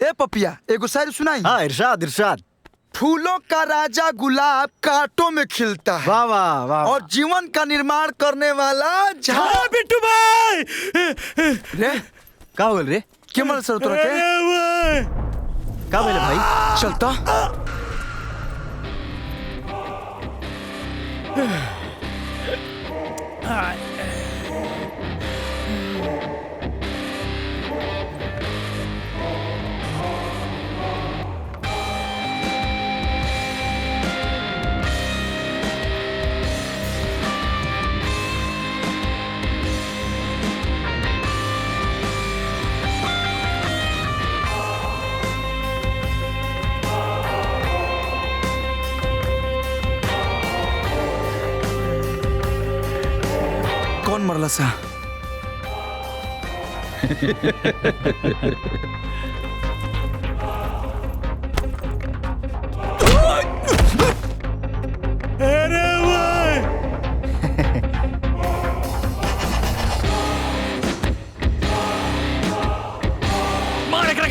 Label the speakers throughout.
Speaker 1: ए पपिया एगो शायरी सुनाई।
Speaker 2: हाँ इरशाद इरशाद।
Speaker 1: फूलों का राजा गुलाब कांटों में खिलता है,
Speaker 2: वाह वाह वाह।
Speaker 1: और जीवन का निर्माण करने वाला
Speaker 3: हाँ बिट्टू भाई।
Speaker 1: रे
Speaker 2: क्या बोल रे?
Speaker 1: क्या मतलब सर तोरा के?
Speaker 2: क्या बोले भाई?
Speaker 1: चलता कौन मरला सा?
Speaker 3: अरे भाई मारे कर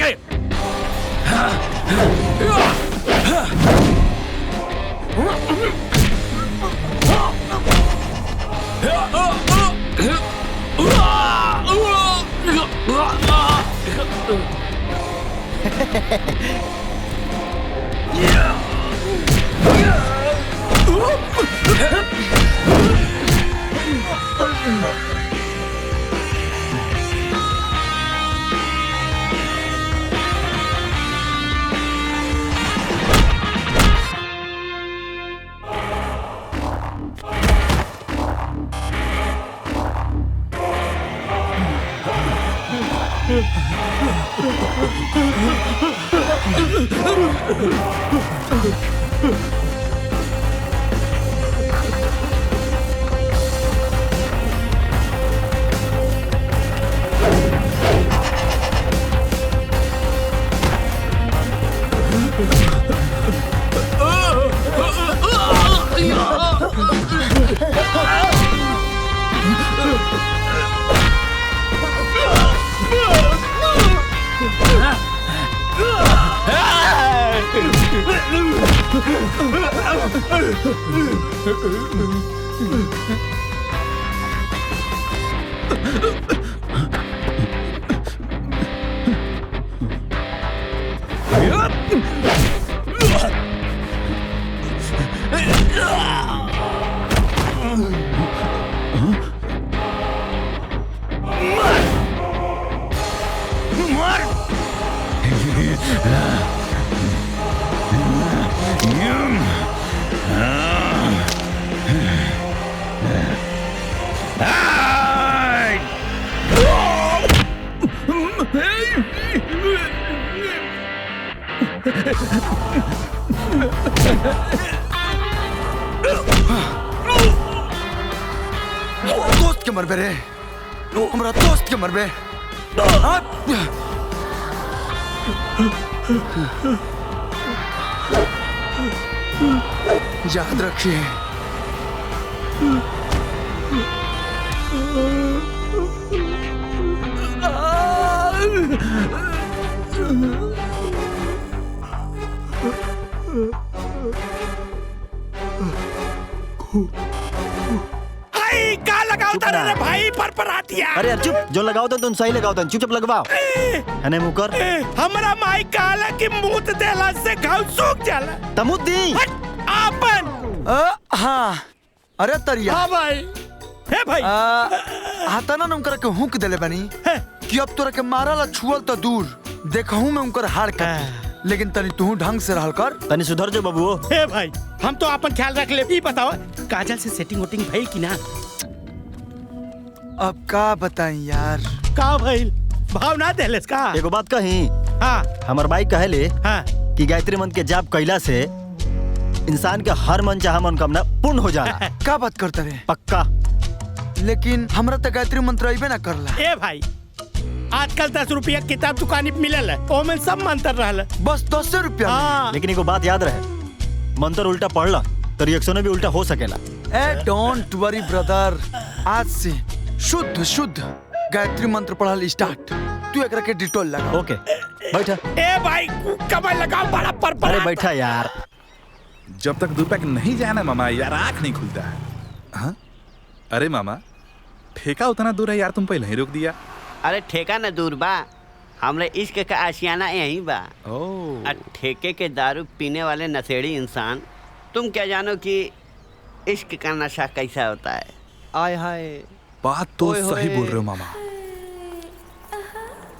Speaker 3: दोस्त के मरबे रे, हमारा दोस्त के मरबे। याद रखिए। अरे भाई पर आती है।
Speaker 2: अरे यार चुप, जो लगाओ तो तुम सही लगाओ, चुप लगवाओ। है मुकर
Speaker 3: हमरा माई काला की मूत देला से घाव सूख जाला।
Speaker 2: तमुद दी
Speaker 3: आपन
Speaker 1: हाँ अरे तरिया।
Speaker 3: हाँ भाई हे भाई
Speaker 1: हाथा ना उनकर के हुक देले बनी कि अब तोरा के मारला छुअल तो दूर देखहूं मैं उनकर हाड़ का, लेकिन तनी तू ढंग से रहल कर,
Speaker 2: तनी सुधर जो बबुओ।
Speaker 3: हे भाई हम तो अपन ख्याल रख ले। ई बताओ काजल से सेटिंग वोटिंग भइल कि ना?
Speaker 1: अब का बताई यार।
Speaker 3: का भइल? भाव ना देलेस का?
Speaker 2: एगो बात कही।
Speaker 3: हाँ
Speaker 2: हमर भाई कहले
Speaker 3: हाँ
Speaker 2: कि गायत्री मंत्र के जाप कैला से इंसान के हर मन चाहा मनोकामना पूर्ण हो जाला।
Speaker 1: का बात करता रे?
Speaker 2: पक्का।
Speaker 1: लेकिन हमरा तो गायत्री मंत्र अइबे ना करला।
Speaker 3: ए भाई आजकल 10 रुपया किताब दुकानी पे मिलल है, ओमे सब मंत्र रहल।
Speaker 1: बस 10 रुपया।
Speaker 3: हाँ।
Speaker 2: लेकिन एगो बात याद रहे, मंत्र उल्टा पढ़ला तो रिएक्शन भी उल्टा हो सकेला।
Speaker 1: ए डोंट वरी ब्रदर, आज से शुद्ध शुद्ध गायत्री मंत्र पढ़ल स्टार्ट। तू एकरा के डिटोल लगा।
Speaker 2: ओके। बैठा।
Speaker 3: ए भाई कमर लगाओ बड़ा पर
Speaker 2: अरे बैठा यार।
Speaker 4: जब तक 2 पैक नहीं जाए ना मामा यार आँख नहीं खुलता है। हाँ? अरे मामा ठेका उतना दूर है यार, तुम पहले ही रोक दिया।
Speaker 5: अरे ठेका न दूर बा, हमरे इश्क का आशियाना यहीं बा।
Speaker 4: ओह
Speaker 5: ठेके के दारू पीने वाले नशेड़ी इंसान, तुम क्या जानो कि इश्क का नशा कैसा होता है। आय हाय,
Speaker 4: बात तो
Speaker 5: ओए
Speaker 4: सही
Speaker 5: होए।
Speaker 4: बोल रहे हो मामा।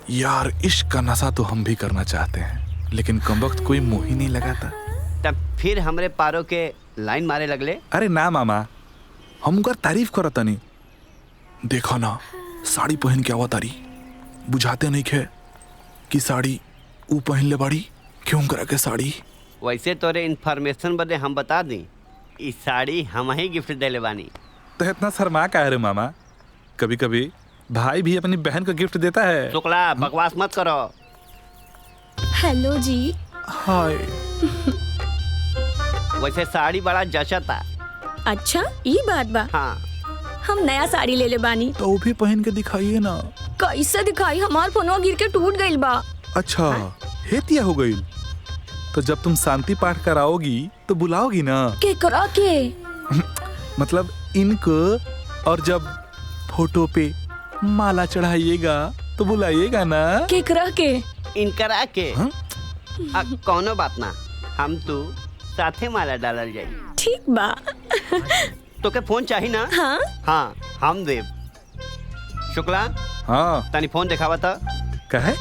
Speaker 4: यार इश्क का नशा तो हम भी करना चाहते हैं, लेकिन कमबख्त कोई मुंह ही नहीं लगाता।
Speaker 5: तब फिर हमरे पारों के लाइन मारे लगले।
Speaker 4: अरे ना मामा, हम उनका तारीफ करता नहीं। देखा ना साड़ी पहन के आवा तारी, बुझाते नहीं खे कि साड़ी ऊ पहन ले बाड़ी, क्यों करा के साड़ी।
Speaker 5: वैसे तोरे इन्फॉर्मेशन बदे हम बता दी, इस साड़ी हम ही गिफ्ट देले बानी।
Speaker 4: तो इतना शर्मा का है रे मामा, कभी कभी भाई भी अपनी बहन को गिफ्ट देता है।
Speaker 5: शुक्ला बकवास मत करो।
Speaker 6: हेलो जी।
Speaker 4: हाय।
Speaker 5: वैसे साड़ी बड़ा जचता।
Speaker 6: अच्छा ये बात बा।
Speaker 5: हाँ
Speaker 6: हम नया साड़ी ले ले बानी।
Speaker 4: तो वो भी पहन के दिखाइए ना।
Speaker 6: कैसे दिखाई, हमार फोनवा गिर के टूट गइल बा।
Speaker 4: अच्छा हेतिया हो गई। तो जब तुम शांति पाठ कराओगी तो बुलाओगी ना,
Speaker 6: केकरा के?
Speaker 4: मतलब इनको। और जब फोटो पे माला चढ़ाइएगा तो बुलाइएगा ना।
Speaker 6: केकरा के?
Speaker 5: इनकरा के।
Speaker 4: हाँ?
Speaker 5: कौनो बात ना, हम तू साथे माला डालल जाई।
Speaker 6: ठीक बा।
Speaker 5: तो के फोन चाहिए ना?
Speaker 6: हाँ
Speaker 5: हाँ हम देव। शुक्ला
Speaker 4: हाँ
Speaker 5: तनी फोन दिखावा था।
Speaker 4: कहे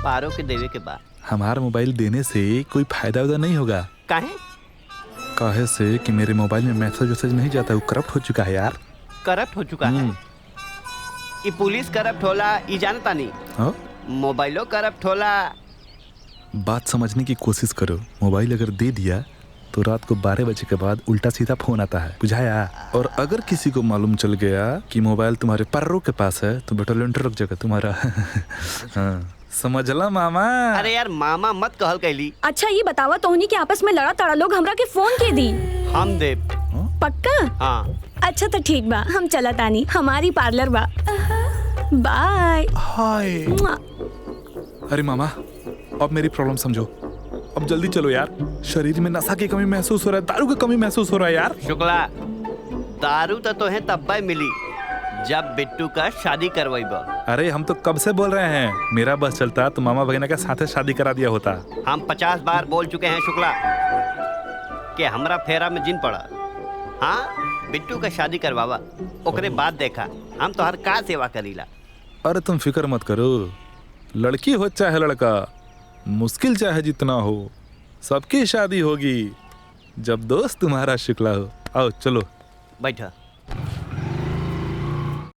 Speaker 5: पारो के देवे के बाद
Speaker 4: हमारा मोबाइल देने से कोई फायदा उदा नहीं होगा।
Speaker 5: काहे?
Speaker 4: काहे से कि मेरे मोबाइल में मैसेज नहीं जाता, वो करप्ट हो चुका है यार।
Speaker 5: करप्ट हो चुका है। ये पुलिस करप्ट होला ये जानता नहीं,
Speaker 4: हाँ?
Speaker 5: मोबाइलो करप्ट होला।
Speaker 4: बात समझने की कोशिश करो। मोबाइल अगर दे दिया तो रात को 12 बजे के बाद उल्टा सीधा फोन आता है, बुझाया। और अगर किसी को मालूम चल गया कि मोबाइल तुम्हारे पर्रों के पास है तो बेटा लेंटर रख जाएगा तुम्हारा। हाँ, समझला मामा।
Speaker 5: अरे यार मामा मत कहल कैली।
Speaker 6: अच्छा ये बतावा, तोहनी के आपस में लड़ा तड़ा लोग हमरा के फोन के दी?
Speaker 5: हम देव।
Speaker 6: पक्का?
Speaker 5: हाँ
Speaker 6: अच्छा तो ठीक बा, हम चला तानी, हमारी पार्लर बा। बाय।
Speaker 4: हाय। अरे मामा अब मेरी प्रॉब्लम समझो, अब जल्दी चलो यार। शरीर में नशा की कमी महसूस हो रहा है, दारू की कमी महसूस हो रहा है यार।
Speaker 5: शुक्ला दारू तो है तब्बे मिली जब बिट्टू का शादी करवाइबा।
Speaker 4: अरे हम तो कब से बोल रहे हैं, मेरा बस चलता तो मामा भगना के साथ शादी करा दिया होता।
Speaker 5: हम 50 बार बोल चुके हैं शुक्ला कि हमरा फेरा में जिन पड़ा। हाँ बिट्टू का शादी करवावा, ओकरे बाद देखा हम तो हर का सेवा करीला।
Speaker 4: अरे तुम फिक्र मत करो, लड़की हो चाहे लड़का, मुश्किल चाहे जितना हो, सबकी शादी होगी जब दोस्त तुम्हारा शुक्ला हो। आओ चलो
Speaker 5: बैठा।